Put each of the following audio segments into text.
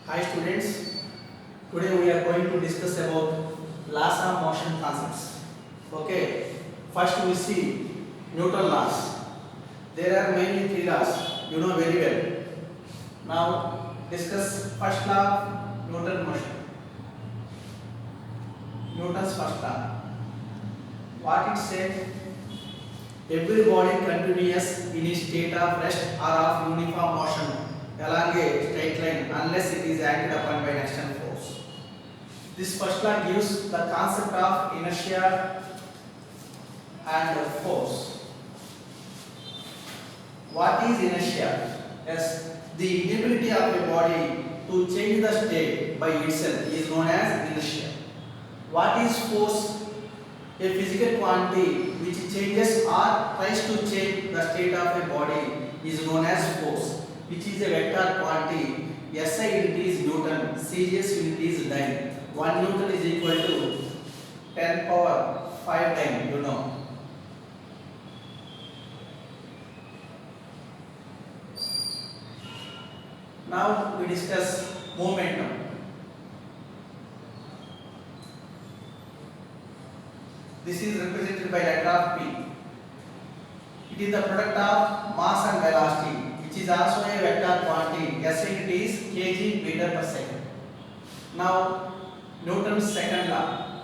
Hi students, today we are going to discuss about laws of motion concepts. Okay, first we see Newton laws. There are mainly three laws, you know very well. Now discuss first law, Newton motion. Newton's first law. What it says? Every body continuous in a state of rest or of uniform motion along a straight line unless it is acted upon by an external force. This first law gives the concept of inertia and force. What is inertia? Yes, the inability of a body to change the state by itself is known as inertia. What is force? A physical quantity which changes or tries to change the state of a body is known as force, which is a vector quantity. SI unit is Newton, CGS unit is dyne. 1 Newton is equal to 10 power 5 dyne, you know. Now we discuss momentum. This is represented by letter of P. It is the product of mass and velocity, which is also a vector quantity. SI unit is kg meter per second. Now Newton's second law.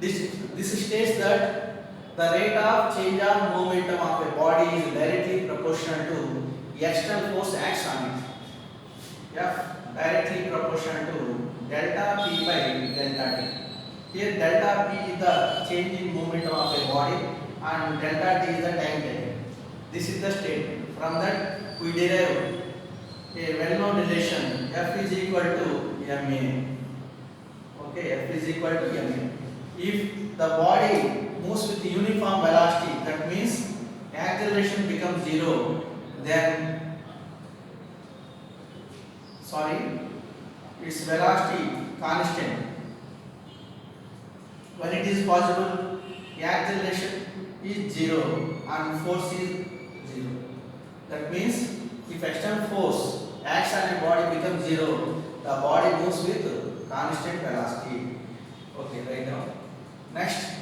This states that the rate of change of momentum of a body is directly proportional to external force acts on it. F directly proportional to delta P by delta T. Here delta P is the change in momentum of a body and delta T is the time taken. This is the statement. From that we derive a well-known relation F is equal to ma. Okay, F is equal to ma. If the body moves with uniform velocity, that means acceleration becomes zero, then its velocity constant. When it is possible, acceleration is zero and force is zero. That means if external force acts on a body becomes zero, the body moves with constant velocity. Okay, right now. Next,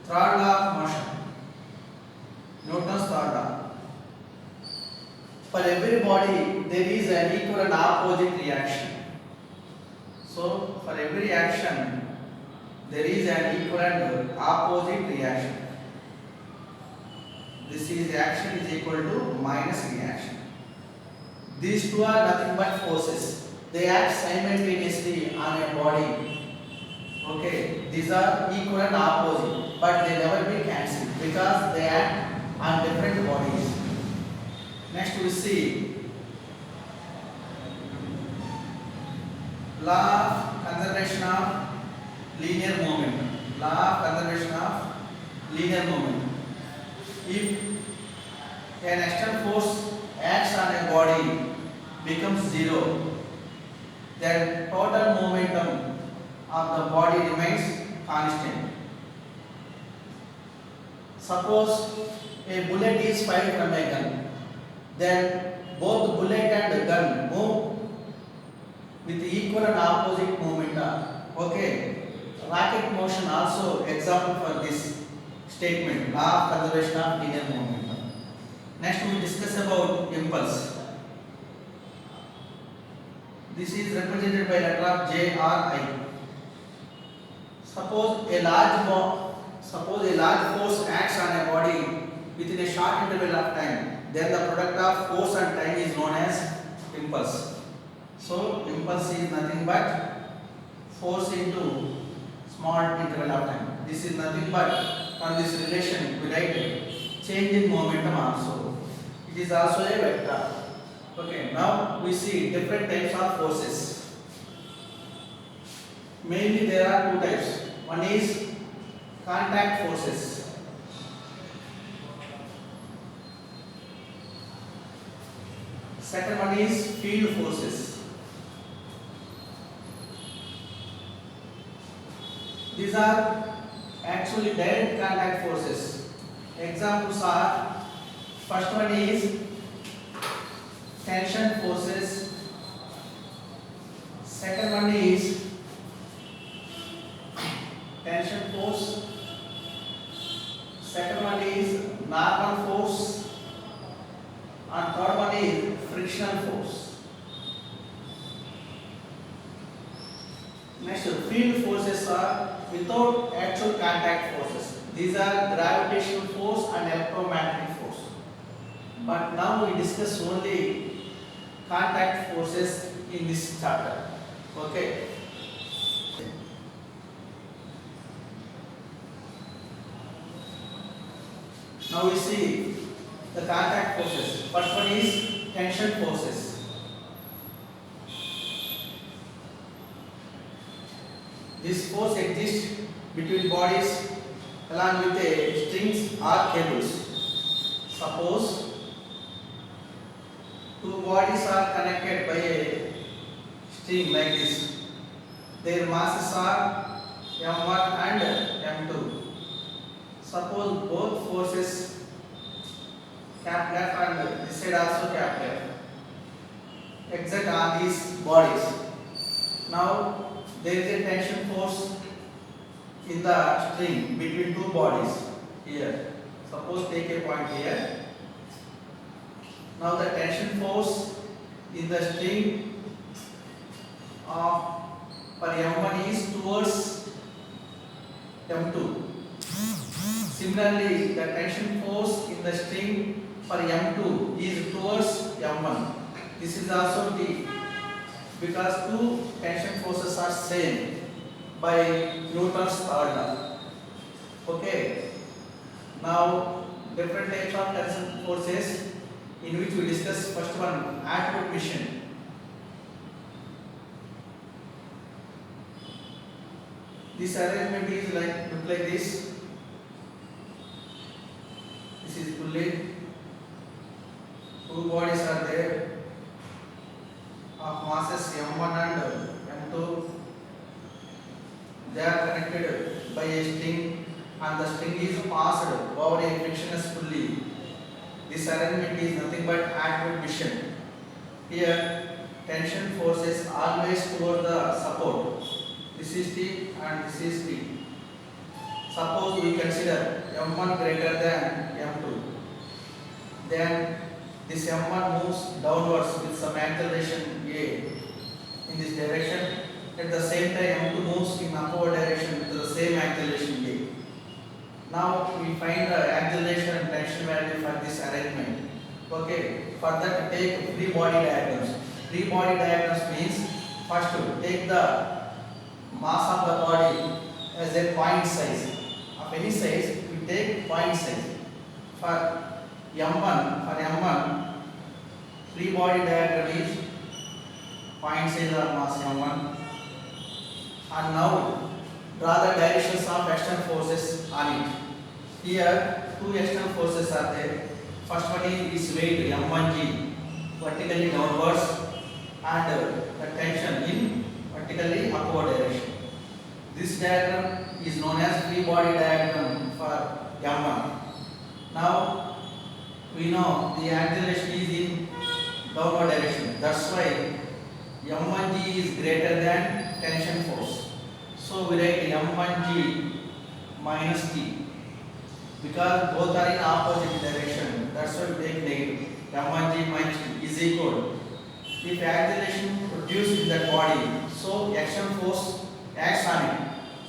third law of motion. Newton's third law. For every body, there is an equal and opposite reaction. So, for every action, there is an equal and opposite reaction. This is action is equal to minus reaction. These two are nothing but forces. They act simultaneously on a body. Okay, these are equal and opposite, but they never be cancelled because they act on different bodies. Next we see law of conservation of linear momentum. Law of conservation of linear momentum. If an external force acts on a body becomes zero, then total momentum of the body remains constant. Suppose a bullet is fired from a gun, then both bullet and gun move with equal and opposite momentum. Okay, rocket motion also example for this statement, law of conservation of linear momentum. Next we discuss about impulse. This is represented by letter of J or I. Suppose a large force acts on a body within a short interval of time, then the product of force and time is known as impulse. So impulse is nothing but force into small interval of time. This is nothing but from this relation we write change in momentum also. It is also a vector. Okay, now we see different types of forces. Mainly there are two types. One is contact forces. Second one is field forces. These are actually direct contact forces. Examples are, first one is tension forces. Second one is tension force. Second one is normal force. And third one is frictional force. Next, field forces are without actual contact forces. These are gravitational force and electromagnetic force. But now we discuss only contact forces in this chapter. Okay. Now we see the contact forces. First one is tension forces. This force exists between bodies along with the strings or cables. Suppose two bodies are connected by a string like this. Their masses are m1 and m2. Suppose both forces capital and this side also capital exert on these bodies. Now there is a tension force in the string between two bodies here. Suppose take a point here. Now the tension force in the string for m1 is towards m2. Similarly, the tension force in the string for m2 is towards m1. This is also T, because two tension forces are same by Newton's third law. Okay. Now different types of tension forces in which we discuss. First one, attribution. This arrangement is look like this. This is pulley. Two bodies are there of masses m1 and m2. They are connected by a string and the string is passed over a frictionless pulley. This arrangement is nothing but attribution. Here tension forces always toward the support. This is T and this is T. Suppose we consider m1 greater than m2. Then this m1 moves downwards with some acceleration a in this direction. At the same time m2 moves in upward direction with the same acceleration a. Now we find the acceleration and tension value for this arrangement. Okay. For that take free body diagrams. Free body diagrams means first take the mass of the body as a point size. Of any size, we take point size. For m1, free body diagram is point size of mass m1. And now draw the directions of external forces on it. Here two external forces are there. First one is weight m1g vertically downwards and the tension in vertically upward direction. This diagram is known as free body diagram for m1. Now we know the acceleration is in downward direction. That's why m1g is greater than tension force. So we write m1g minus t. Because both are in opposite direction, that's why we take negative. m1g minus t is equal. If acceleration produced in that body, so action force acts on it.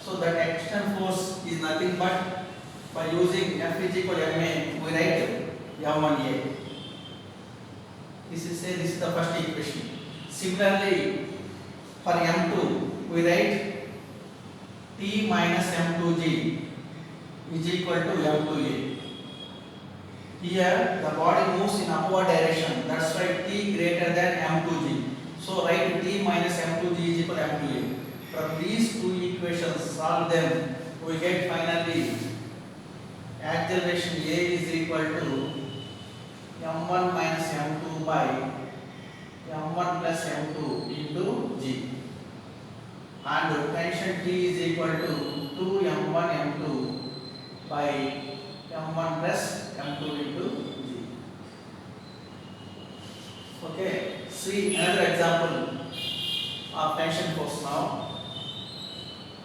So that action force is nothing but by using F is equal to ma, we write m1a. This is the first equation. Similarly, for m2, we write T minus m2g is equal to m2a. Here the body moves in upward direction. That's why T greater than m2g. So write T minus m2g is equal to m2a. From these two equations, solve them, we get finally acceleration A is equal to m1 minus m2 by m1 plus m2 into g. And tension T is equal to 2m1 m2 by m1 plus m2 into g. Okay. See another example of tension force now.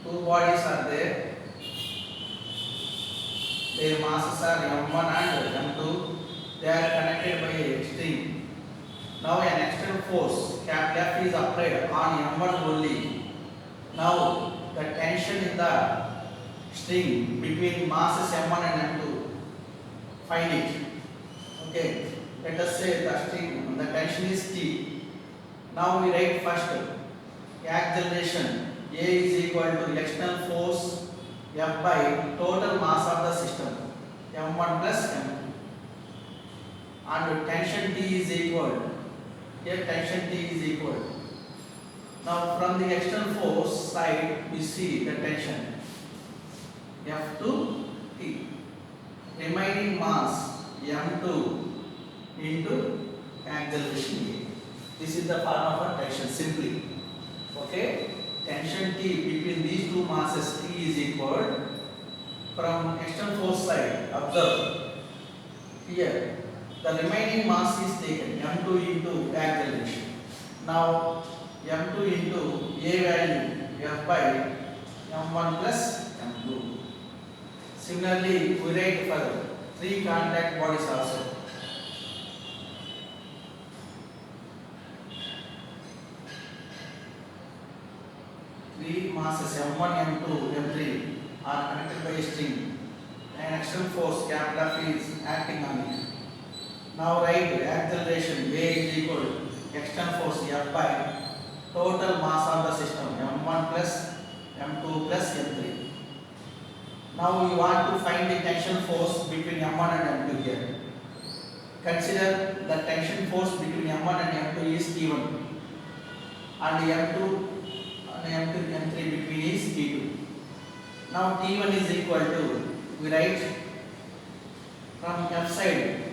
Two bodies are there. Their masses are m1 and m2. They are connected by a string. Now an external force F is applied on m1 only. Now the tension in the string between masses m1 and m2. Find it. Okay. Let us say the tension is T. Now we write first acceleration A is equal to external force F by total mass of the system m1 plus m2. And tension T is equal. Here tension T is equal. Now from the external force side we see the tension F to T. Remaining mass m2 into acceleration A. This is the form of a tension simply. Okay? Tension T between these two masses T is equal. From external force side, observe here the remaining mass is taken m2 into acceleration. Now m2 into A value F by m1 plus m2. Similarly, we write for three contact bodies also. Three masses m1, m2, m3 are connected by a string. An external force F is acting on it. Now write acceleration A is equal to external force F by total mass of the system m1 plus m2 plus m3. Now we want to find the tension force between m1 and m2 here. Consider the tension force between m1 and m2 is T1 and m2 and m3 between is T2. Now T1 is equal to, we write from F side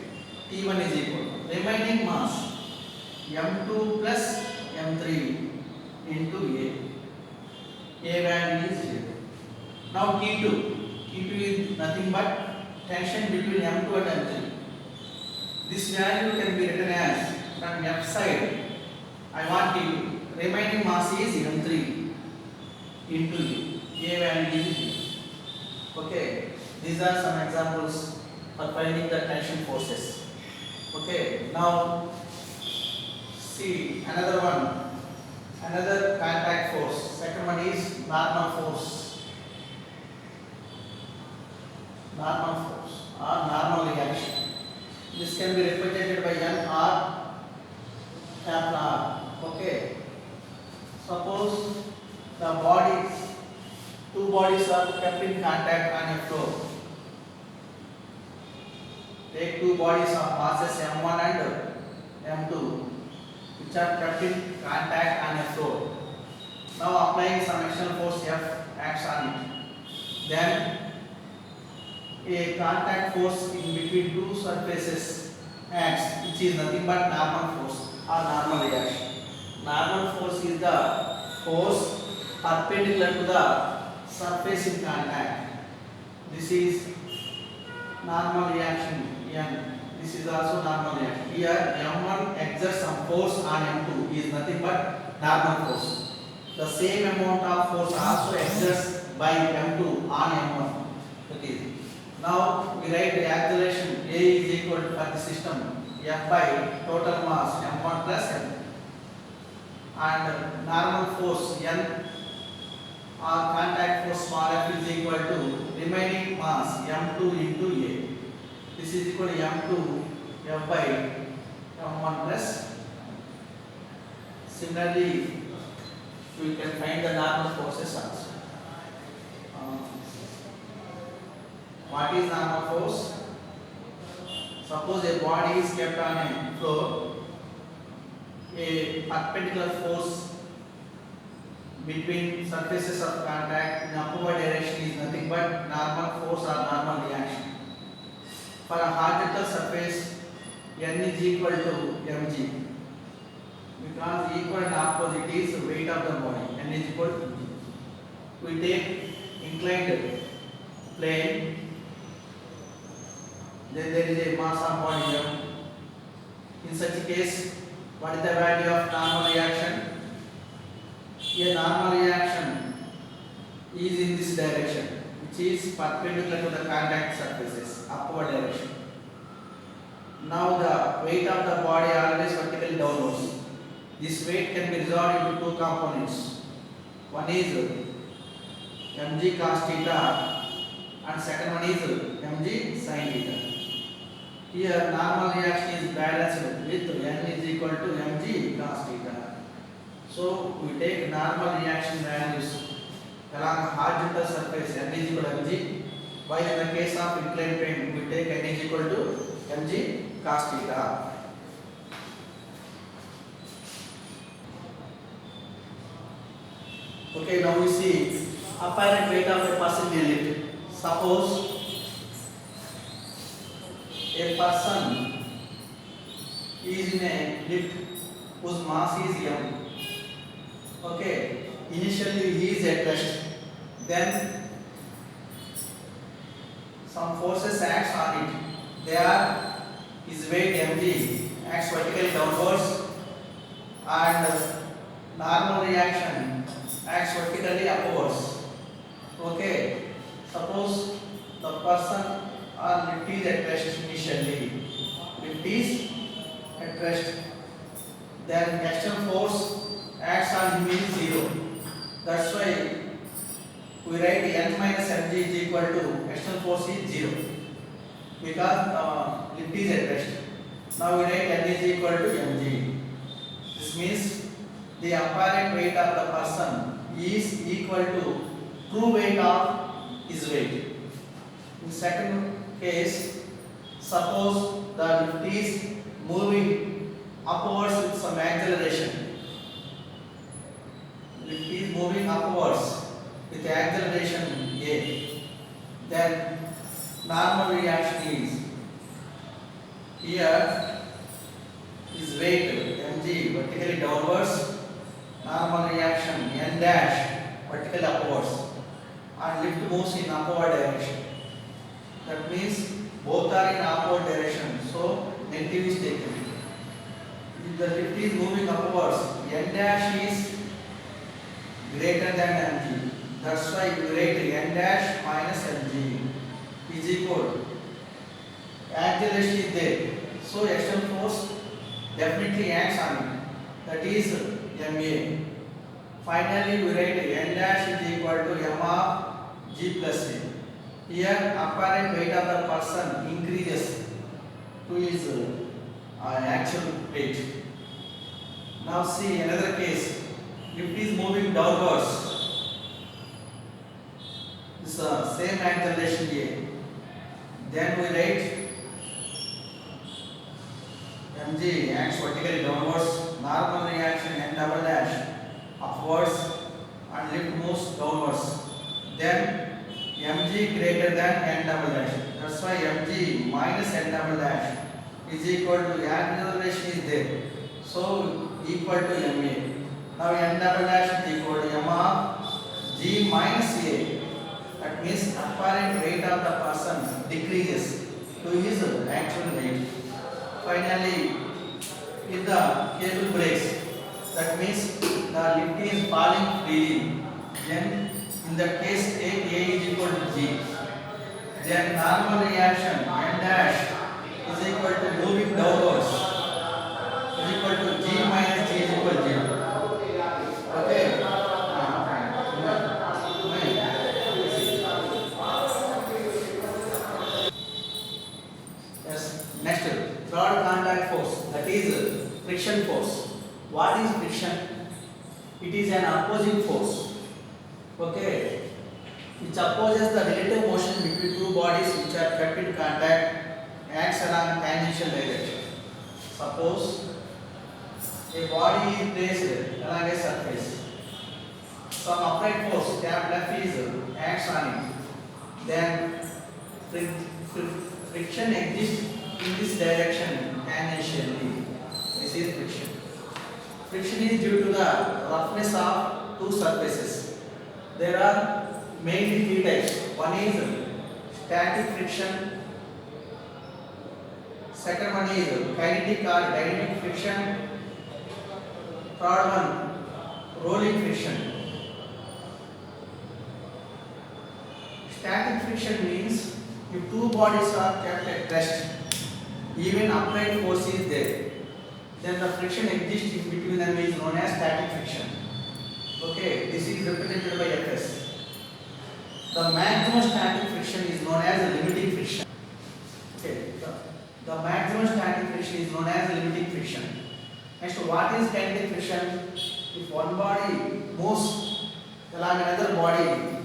T1 is equal remaining mass m2 plus m3 into A value is 0. Now T2 is nothing but tension between m2 and m3. This value can be written as from F side I want T2 remaining mass is m3 into A value is 0. Okay, these are some examples for finding the tension forces. Okay, now see another one, another contact force. Second one is normal force. Normal force or normal reaction. This can be represented by N or capital R. Okay. Suppose the two bodies are kept in contact on a floor. Take two bodies of masses m1 and m2 which are kept in contact on a floor. Now applying some external force F acts on it. Then a contact force in between two surfaces acts, which is nothing but normal force or normal reaction. Normal force is the force perpendicular to the surface in contact. This is normal reaction N. This is also normal reaction. Here M1 exerts some force on M2 is nothing but normal force. The same amount of force also exerts by M2 on M1. Okay. Now we write the acceleration A is equal to for the system F by total mass M1 plus M. And normal force N or contact force small f is equal to remaining mass m2 into A. This is equal to m2 F by m1 plus. Similarly, we can find the normal forces also. What is normal force? Suppose a body is kept on a floor, a perpendicular force between surfaces of contact in upward direction is nothing but normal force or normal reaction. For a horizontal surface, N is equal to mg. Because equal and opposite is weight of the body. N is equal to mg. We take inclined plane. Then there is a mass of body M. In such a case, What is the value of normal reaction? A normal reaction is in this direction, which is perpendicular to the contact surfaces, upward direction. Now the weight of the body always vertically downwards. This weight can be resolved into two components. One is mg cos theta and second one is mg sin theta. Here normal reaction is balanced with n is equal to mg cos theta. So we take normal reaction values along a horizontal surface n is equal to mg, while in the case of inclined plane we take n is equal to mg cos theta. Okay, now we see apparent weight of a person in a lift. Suppose a person is in a lift whose mass is m. Okay, initially he is at rest, then some forces acts on it. They are his weight mg acts vertically downwards and normal reaction acts vertically upwards. Okay, suppose the person or lift is at rest initially. Lift is at rest. Then external force acts on him is 0. That's why we write n minus mg is equal to external force is 0. Because lift is at rest. Now we write n is equal to mg. This means the apparent weight of the person is equal to true weight of his weight. In second case, suppose the lift is moving upwards with some acceleration. Lift is moving upwards with acceleration a. Then normal reaction is here is weight mg vertically downwards, normal reaction n dash vertically upwards, and lift moves in upward direction. That means both are in upward direction, so negative is taken. If the lift is moving upwards, n dash is greater than mg. That's why we write n dash minus mg is equal. Acceleration is there, so external force definitely acts on it. That is ma. Finally, we write n dash is equal to m of g plus a. Here, apparent weight of the person increases to his actual weight. Now see another case. Lift is moving downwards. This same acceleration here. Then we write mg acts vertically downwards, normal reaction n double dash upwards, and lift moves downwards. Then mg greater than n double dash. That's why mg minus n double dash is equal to acceleration is there, so equal to ma. Now n double dash is equal to m of g minus a. That means apparent weight of the person decreases to his actual weight. Finally, if the cable breaks, that means the lift is falling freely. Then in that case take a is equal to g. Then normal reaction n dash is equal to moving downwards is equal to g minus g is equal to 0. Okay. Yes. Next, third contact force, that is friction force. What is friction? It is an opposing force. Okay, which opposes the relative motion between two bodies which are kept in contact, acts along tangential direction. Suppose a body is placed along a surface. Some upright force, capital F, is acts on it. Then friction exists in this direction tangentially. This is friction. Friction is due to the roughness of two surfaces. There are mainly three types. One is static friction, second one is kinetic or dynamic friction, Third one, rolling friction. Static friction means if two bodies are kept at rest, even upright force is there, then the friction exists in between them is known as static friction. Okay, this is represented by Fs. The maximum static friction is known as limiting friction. Okay, the maximum static friction is known as limiting friction. Next, what is kinetic friction? If one body moves along another body,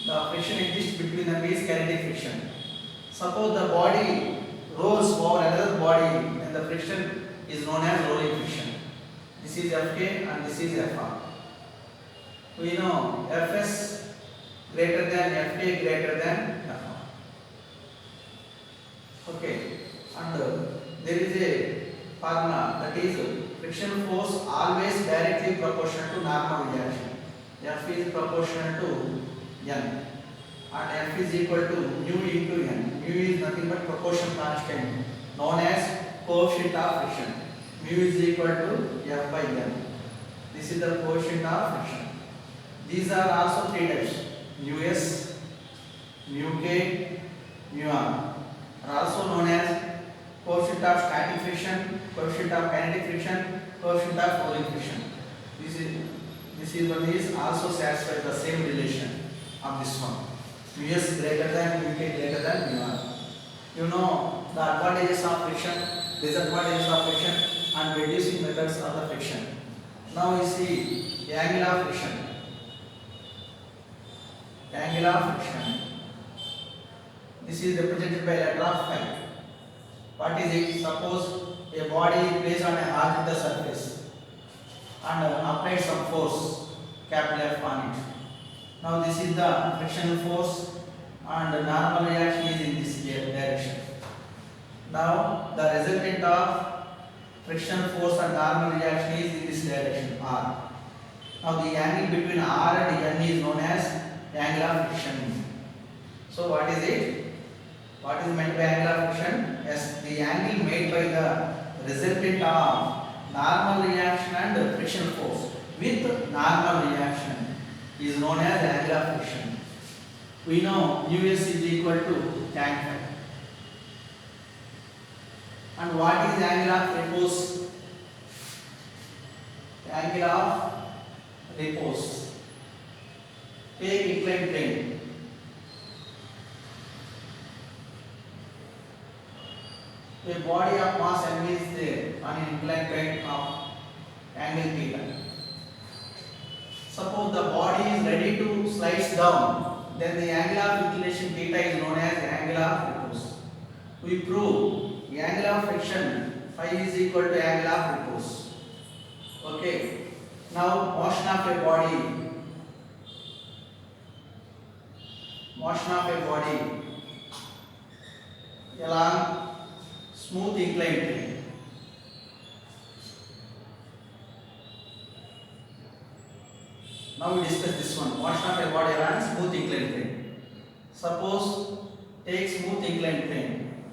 the friction exists between them is kinetic friction. Suppose the body rolls over another body, then the friction is known as rolling friction. This is Fk and this is Fr. We know Fs greater than Fk greater than Fr. Okay, and there is a formula, that is friction force always directly proportional to normal reaction. F is proportional to N, and F is equal to mu into N. Mu is nothing but proportion constant known as coefficient of friction. Mu is equal to F by N. This is the coefficient of friction. These are also three types: mu s, mu k, mu r. Are also known as coefficient of static friction, coefficient of kinetic friction, coefficient of rolling friction. This one is also satisfied the same relation of this one. Mu s greater than mu k greater than mu r. You know the advantages of friction, disadvantages of friction, and reducing methods of the friction. Now we see the angle of friction. Angle of friction. This is represented by letter of phi. What is it? Suppose a body is placed on a horizontal surface and applied some force, capital F on it. Now this is the frictional force and the normal reaction is in this direction. Now the resultant of frictional force and normal reaction is in this direction, R. Now the angle between R and N is known as angle of friction. So what is it? What is meant by angle of friction? Yes, the angle made by the resultant of normal reaction and friction force with normal reaction is known as angle of friction. We know Us is equal to tan phi. And what is angle of repose? Angle of repose. Take inclined plane. A body of mass m is there on an inclined plane of angle theta. Suppose the body is ready to slide down, then the angle of inclination theta is known as angle of repose. We prove the angle of friction phi is equal to angle of repose. Okay. Now motion of a body. Motion of a body along smooth inclined plane. Now we discuss this one. Motion of a body along smooth inclined plane. Suppose take smooth inclined plane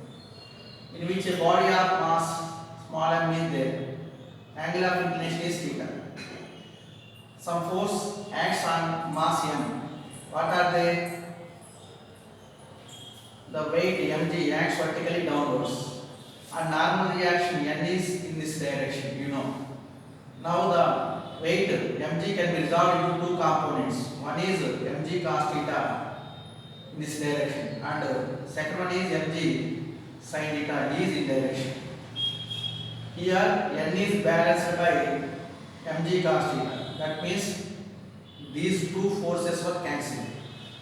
in which a body of mass small m is there. Angle of inclination is theta. Some force acts on mass m. What are they? The weight mg acts vertically downwards. And normal reaction n is in this direction, you know. Now the weight mg can be resolved into two components. One is mg cos theta in this direction, and second one is mg sin theta is in direction. Here n is balanced by mg cos theta. That means these two forces were cancelled.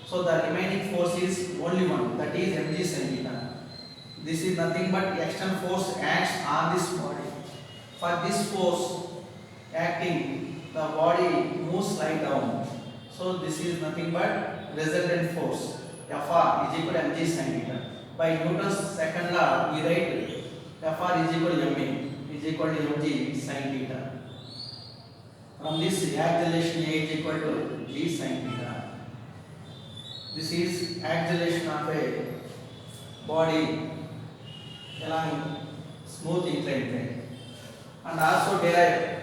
So the remaining force is only one, that is mg sin theta. This is nothing but external force acts on this body. For this force acting, the body moves right down. So this is nothing but resultant force. Fr is equal to mg sin theta. By Newton's second law, we write Fr is equal to ma is equal to mg sin theta. From this, acceleration A is equal to g sin theta. This is acceleration of a body along smooth inclined plane. And also derive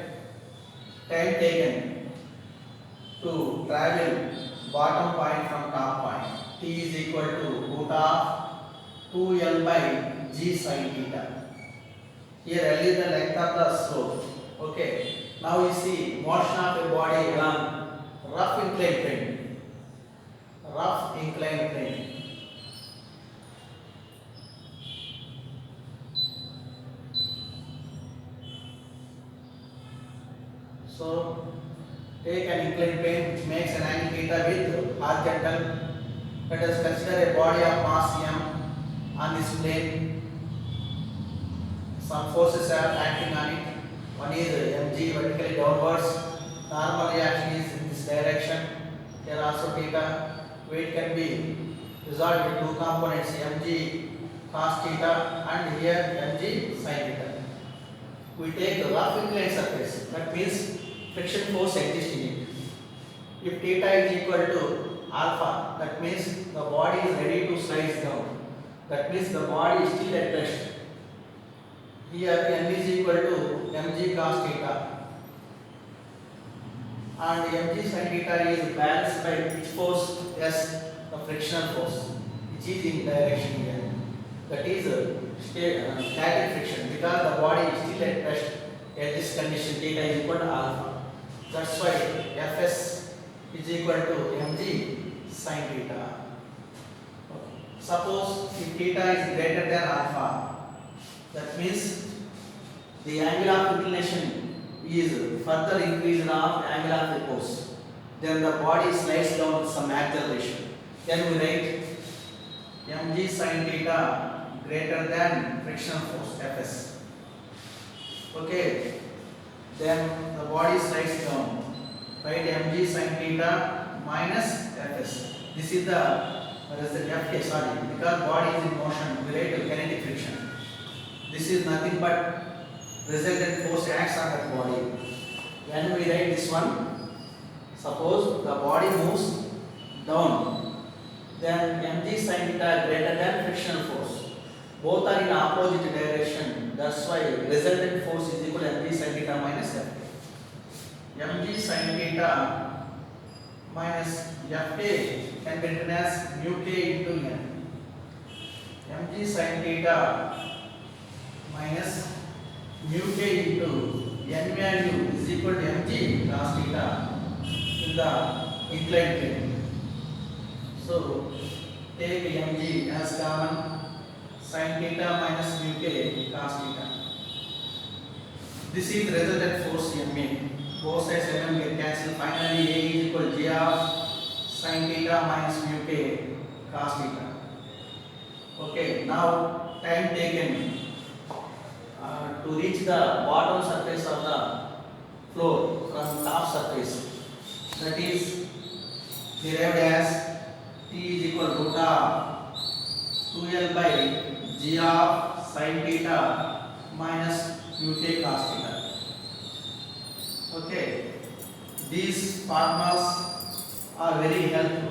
time taken to travel bottom point from top point. T is equal to root of 2L by G sin theta. Here L is the length of the slope. Okay. Now you see motion of a body along rough inclined plane. Rough inclined plane. So take an inclined plane which makes an angle theta with horizontal. Let us consider a body of mass m on this plane. Some forces are acting on it. One is mg vertically downwards. Normal reaction is in this direction. Here also theta. Weight can be resolved with two components mg cos theta and here mg sin theta. We take a rough inclined surface. That means friction force exists in it. If theta is equal to alpha, that means the body is ready to slide down. That means the body is still at rest. Here m is equal to mg cos theta and mg sin theta is balanced by which force? S, the frictional force, which is in direction here. That is static friction because the body is still at rest at this condition. Theta is equal to alpha. That's why Fs is equal to mg sin theta. Suppose if theta is greater than alpha, that means the angle of inclination is further increased of angle of repose. Then the body slides down with some acceleration. Then we write mg sin theta greater than frictional force Fs. Okay. Then the body slides down. Write mg sin theta minus Fs. This is the Fk, sorry, because body is in motion, we write kinetic friction. This is nothing but resultant force acts on that body. When we write this one, suppose the body moves down, then mg sin theta greater than frictional force. Both are in opposite direction. That's why resultant force is equal to mg sin theta minus Fk. mg sin theta minus Fk can be written as mu k into n. mg sin theta minus mu k into n value is equal to mg cos theta in the inclined plane. So take mg as common, sin theta minus mu k cos theta. This is the resultant force ma. Both sides mm get cancelled. Finally a is equal to j of sin theta minus mu k cos theta. Okay, now time taken to reach the bottom surface of the floor from top surface, that is derived as t is equal to root of 2l by g of sin theta minus mu k cos theta. Okay, these formulas are very helpful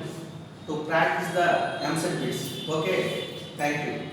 to practice the answer base. Okay, thank you.